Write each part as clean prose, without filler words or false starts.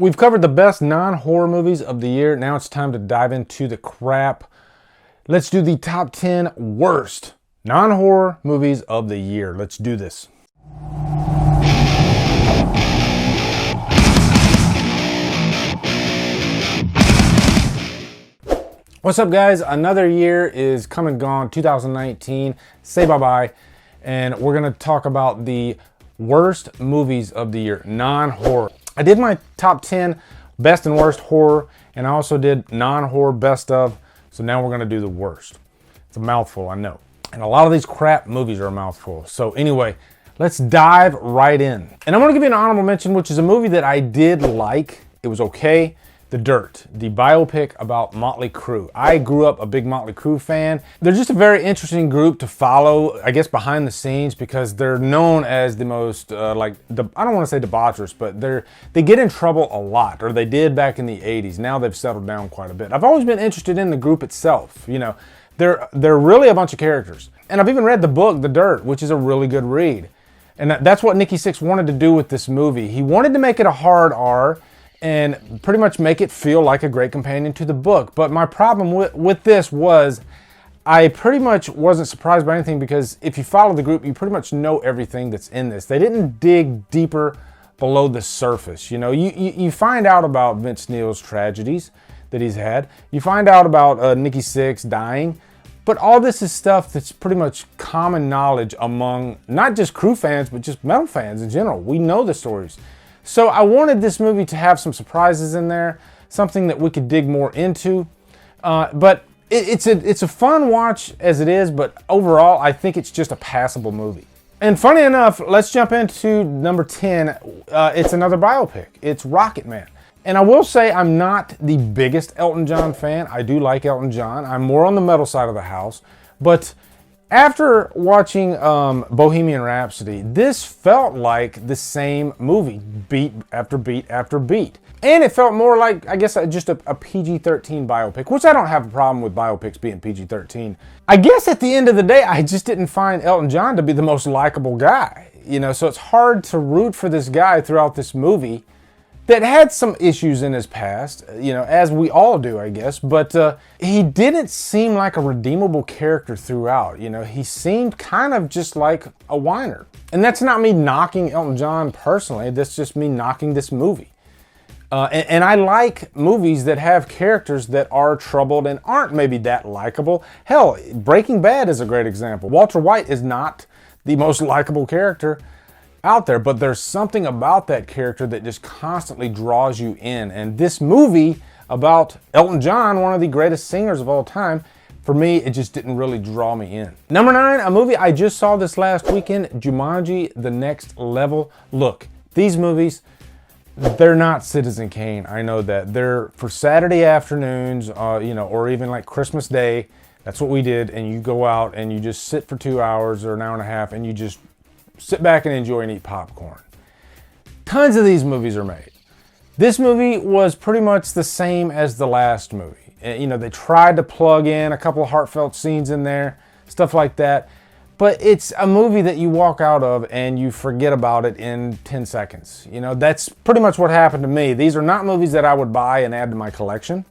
We've covered the best non-horror movies of the year. Now it's time to dive into the crap. Let's do the top 10 worst non-horror movies of the year. Let's do this. What's up, guys? Another year is come and gone, 2019. Say bye-bye. And we're going to talk about the worst movies of the year, non-horror. I did my top 10 best and worst horror, and I also did non-horror best of, so now we're going to do the worst. It's a mouthful, I know. And a lot of these crap movies are a mouthful. So anyway, let's dive right in. And I'm going to give you an honorable mention, which is a movie that I did like. It was okay. The Dirt, the biopic about Motley Crue. I grew up a big Motley Crue fan. They're just a very interesting group to follow, I guess, behind the scenes, because they're known as the most, I don't want to say debaucherous, but they get in trouble a lot, or they did back in the 80s. Now they've settled down quite a bit. I've always been interested in the group itself. You know, they're really a bunch of characters. And I've even read the book, The Dirt, which is a really good read. And that's what Nikki Sixx wanted to do with this movie. He wanted to make it a hard R, and pretty much make it feel like a great companion to the book. But my problem with this was I pretty much wasn't surprised by anything, because if you follow the group, you pretty much know everything that's in this. They didn't dig deeper below the surface. You know, you find out about Vince Neil's tragedies that he's had. You find out about Nikki Sixx dying. But all this is stuff that's pretty much common knowledge among not just Crue fans, but just metal fans in general. We know the stories. So I wanted this movie to have some surprises in there, something that we could dig more into. But it's a fun watch as it is, but overall, I think it's just a passable movie. And funny enough, let's jump into number 10. It's another biopic. It's Rocket Man. And I will say I'm not the biggest Elton John fan. I do like Elton John. I'm more on the metal side of the house. But after watching Bohemian Rhapsody, this felt like the same movie, beat after beat after beat. And it felt more like, I guess, just a PG-13 biopic, which I don't have a problem with biopics being PG-13. I guess at the end of the day, I just didn't find Elton John to be the most likable guy. You know, so it's hard to root for this guy throughout this movie that had some issues in his past, you know, as we all do, I guess, but he didn't seem like a redeemable character throughout. You know, he seemed kind of just like a whiner. And that's not me knocking Elton John personally, that's just me knocking this movie. And I like movies that have characters that are troubled and aren't maybe that likable. Hell, Breaking Bad is a great example. Walter White is not the most likable character out there, but there's something about that character that just constantly draws you in. And this movie about Elton John, one of the greatest singers of all time, for me, it just didn't really draw me in. Number 9, a movie I just saw this last weekend, Jumanji, The Next Level. Look, these movies, they're not Citizen Kane. I know that. They're for Saturday afternoons, you know, or even like Christmas Day. That's what we did. And you go out and you just sit for 2 hours or an hour and a half, and you just sit back and enjoy and eat popcorn. Tons of these movies are made. This movie was pretty much the same as the last movie. You know, they tried to plug in a couple of heartfelt scenes in there, stuff like that. But it's a movie that you walk out of and you forget about it in 10 seconds. You know, that's pretty much what happened to me. These are not movies that I would buy and add to my collection.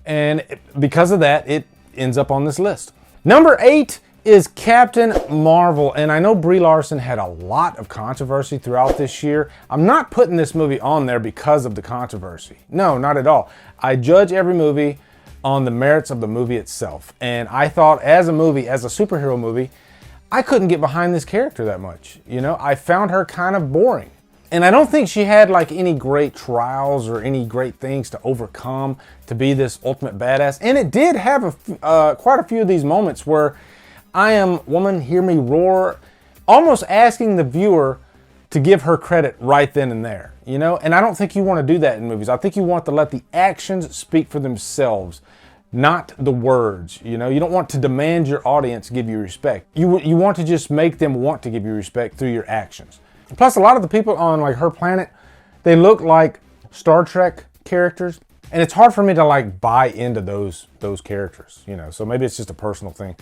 And because of that, it ends up on this list. Number 8 is Captain Marvel, and I know Brie Larson had a lot of controversy throughout this year. I'm not putting this movie on there because of the controversy. No, not at all. I judge every movie on the merits of the movie itself, and I thought as a movie, as a superhero movie, I couldn't get behind this character that much. You know, I found her kind of boring. And I don't think she had like any great trials or any great things to overcome to be this ultimate badass. And it did have quite a few of these moments where I am woman, hear me roar, almost asking the viewer to give her credit right then and there, you know? And I don't think you want to do that in movies. I think you want to let the actions speak for themselves, not the words, you know? You don't want to demand your audience give you respect. You want to just make them want to give you respect through your actions. Plus, a lot of the people on like her planet, they look like Star Trek characters, and it's hard for me to like buy into those characters, you know? So maybe it's just a personal thing.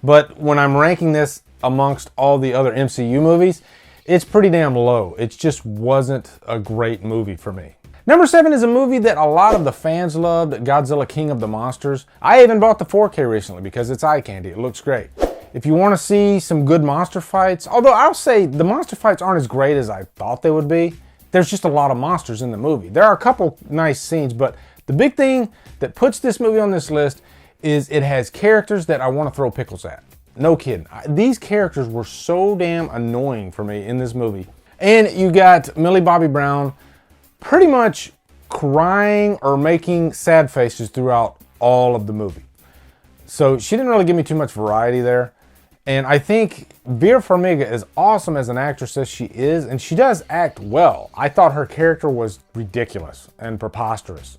But when I'm ranking this amongst all the other MCU movies, it's pretty damn low. It just wasn't a great movie for me. Number 7 is a movie that a lot of the fans loved, Godzilla King of the Monsters. I even bought the 4K recently because it's eye candy. It looks great. If you want to see some good monster fights, although I'll say the monster fights aren't as great as I thought they would be, there's just a lot of monsters in the movie. There are a couple nice scenes, but the big thing that puts this movie on this list is it has characters that I want to throw pickles at. No kidding. These characters were so damn annoying for me in this movie. And you got Millie Bobby Brown pretty much crying or making sad faces throughout all of the movie. So she didn't really give me too much variety there. And I think Vera Farmiga, as awesome as an actress as she is, and she does act well, I thought her character was ridiculous and preposterous.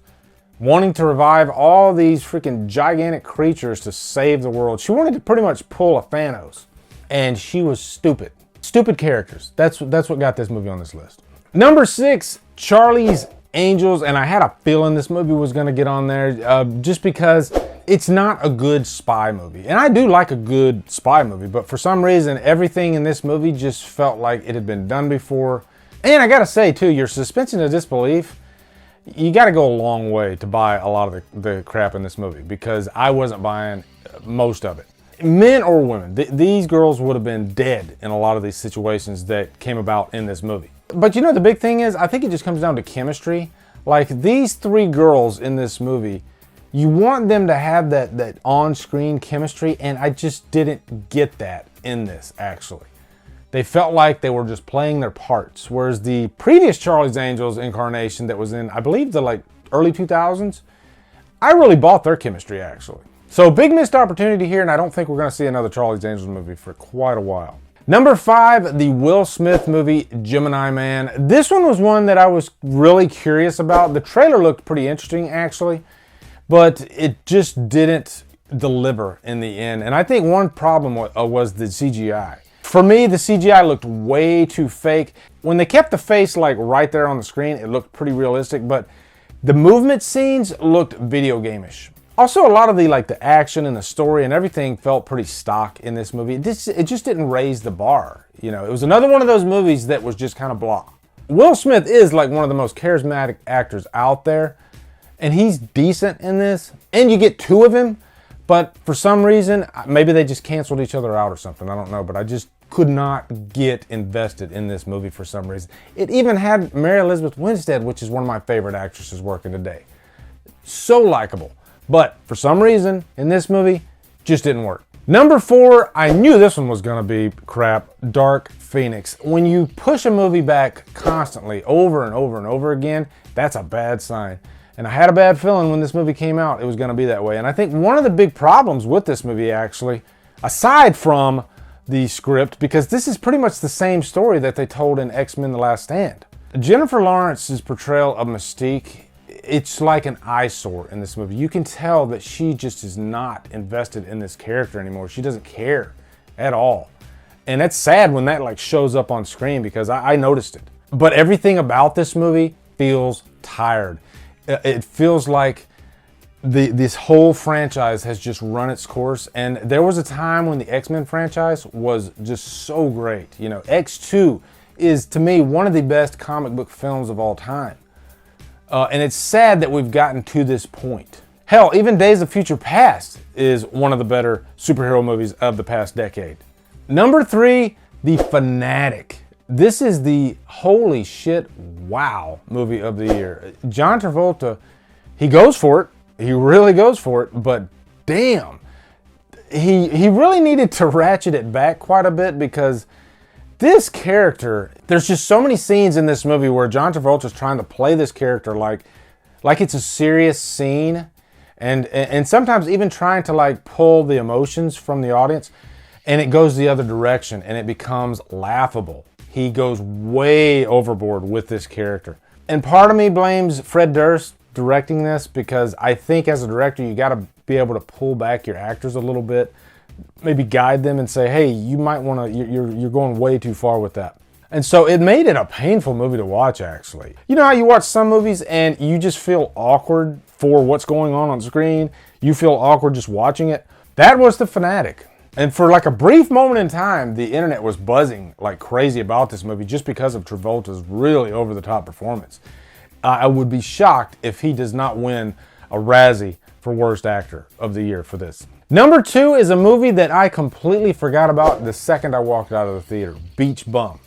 Wanting to revive all these freaking gigantic creatures to save the world. She wanted to pretty much pull a Thanos. And she was stupid. Stupid characters. That's what got this movie on this list. Number 6, Charlie's Angels, and I had a feeling this movie was going to get on there just because it's not a good spy movie. And I do like a good spy movie, but for some reason, everything in this movie just felt like it had been done before. And I got to say, too, your suspension of disbelief, you got to go a long way to buy a lot of the crap in this movie because I wasn't buying most of it. Men or women, these girls would have been dead in a lot of these situations that came about in this movie. But you know, the big thing is, I think it just comes down to chemistry. Like these 3 girls in this movie, you want them to have that on-screen chemistry, and I just didn't get that in this, actually. They felt like they were just playing their parts, whereas the previous Charlie's Angels incarnation that was in, I believe, the early 2000s, I really bought their chemistry, actually. So big missed opportunity here, and I don't think we're going to see another Charlie's Angels movie for quite a while. Number 5, the Will Smith movie, Gemini Man. This one was one that I was really curious about. The trailer looked pretty interesting, actually, but it just didn't deliver in the end. And I think one problem was the CGI. For me, the CGI looked way too fake. When they kept the face right there on the screen, it looked pretty realistic, but the movement scenes looked video game-ish. Also, a lot of the action and the story and everything felt pretty stock in this movie. It just didn't raise the bar. You know, it was another one of those movies that was just kind of blah. Will Smith is one of the most charismatic actors out there, and he's decent in this. And you get 2 of him, but for some reason, maybe they just canceled each other out or something. I don't know, but I just could not get invested in this movie for some reason. It even had Mary Elizabeth Winstead, which is one of my favorite actresses working today. So likable. But for some reason, in this movie, just didn't work. Number 4, I knew this one was gonna be crap, Dark Phoenix. When you push a movie back constantly, over and over and over again, that's a bad sign. And I had a bad feeling when this movie came out, it was gonna be that way. And I think one of the big problems with this movie, actually, aside from the script, because this is pretty much the same story that they told in X-Men The Last Stand. Jennifer Lawrence's portrayal of Mystique, it's like an eyesore in this movie. You can tell that she just is not invested in this character anymore. She doesn't care at all. And that's sad when that shows up on screen because I noticed it. But everything about this movie feels tired. It feels like this whole franchise has just run its course. And there was a time when the X-Men franchise was just so great. You know, X2 is, to me, one of the best comic book films of all time. And it's sad that we've gotten to this point. Hell, even Days of Future Past is one of the better superhero movies of the past decade. Number 3, The Fanatic. This is the holy shit, wow movie of the year. John Travolta, he goes for it. He really goes for it, but damn. He really needed to ratchet it back quite a bit because this character, there's just so many scenes in this movie where John Travolta's trying to play this character like it's a serious scene and sometimes even trying to pull the emotions from the audience, and it goes the other direction and it becomes laughable. He goes way overboard with this character. And part of me blames Fred Durst directing this because I think as a director you got to be able to pull back your actors a little bit, maybe guide them and say, hey, you might want to, you're going way too far with that. And so it made it a painful movie to watch, actually. You know how you watch some movies and you just feel awkward for what's going on screen? You feel awkward just watching it? That was The Fanatic. And for a brief moment in time, the internet was buzzing like crazy about this movie just because of Travolta's really over-the-top performance. I would be shocked if he does not win a Razzie for Worst Actor of the Year for this. Number 2 is a movie that I completely forgot about the second I walked out of the theater, Beach Bum.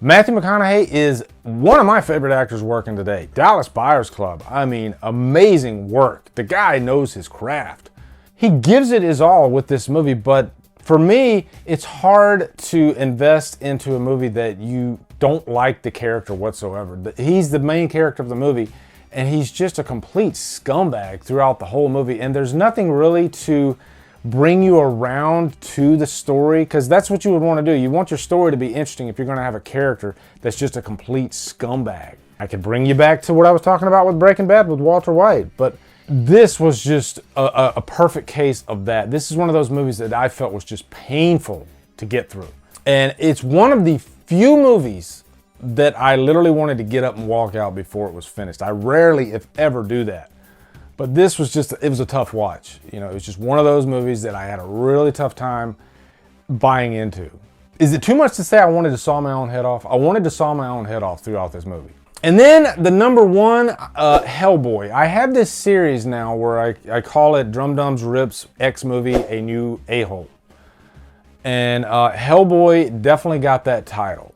Matthew McConaughey is one of my favorite actors working today. Dallas Buyers Club, I mean, amazing work. The guy knows his craft. He gives it his all with this movie, but for me, it's hard to invest into a movie that you don't like the character whatsoever. He's the main character of the movie, and he's just a complete scumbag throughout the whole movie, and there's nothing really to bring you around to the story, because that's what you would want to do. You want your story to be interesting if you're going to have a character that's just a complete scumbag. I could bring you back to what I was talking about with Breaking Bad with Walter White, but this was just a perfect case of that. This is one of those movies that I felt was just painful to get through. And it's one of the few movies that I literally wanted to get up and walk out before it was finished. I rarely, if ever, do that. But this was just, it was a tough watch. You know, it was just one of those movies that I had a really tough time buying into. Is it too much to say I wanted to saw my own head off? I wanted to saw my own head off throughout this movie. And then the number 1, Hellboy. I have this series now where I call it Drumdums Rips X Movie A New A-Hole. And Hellboy definitely got that title.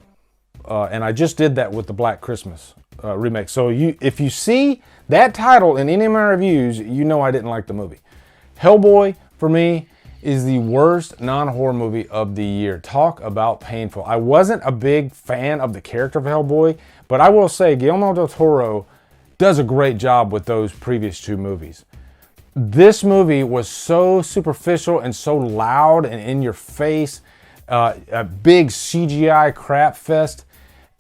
And I just did that with the Black Christmas remake. So if you see that title in any of my reviews, you know I didn't like the movie. Hellboy, for me, is the worst non-horror movie of the year. Talk about painful. I wasn't a big fan of the character of Hellboy, but I will say Guillermo del Toro does a great job with those previous 2 movies. This movie was so superficial and so loud and in your face, a big CGI crap fest,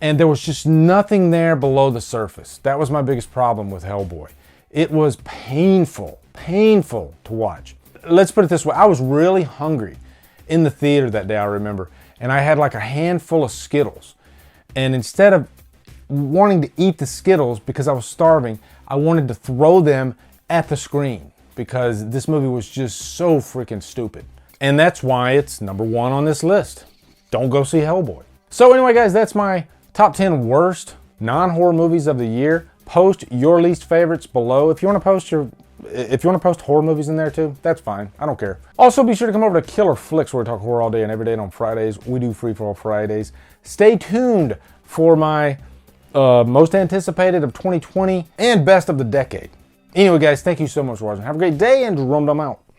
and there was just nothing there below the surface. That was my biggest problem with Hellboy. It was painful to watch. Let's put it this way, I was really hungry in the theater that day, I remember, and I had like a handful of Skittles. And instead of wanting to eat the Skittles because I was starving, I wanted to throw them at the screen because this movie was just so freaking stupid. And that's why it's number 1 on this list. Don't go see Hellboy. So anyway, guys, that's my top 10 worst non-horror movies of the year. Post your least favorites below. If you want to post horror movies in there too, that's fine. I don't care. Also, be sure to come over to Killer Flicks, where we talk horror all day and every day. And on Fridays, we do Free For All Fridays. Stay tuned for my most anticipated of 2020 and best of the decade. Anyway, guys, thank you so much for watching. Have a great day, and Drumdum out.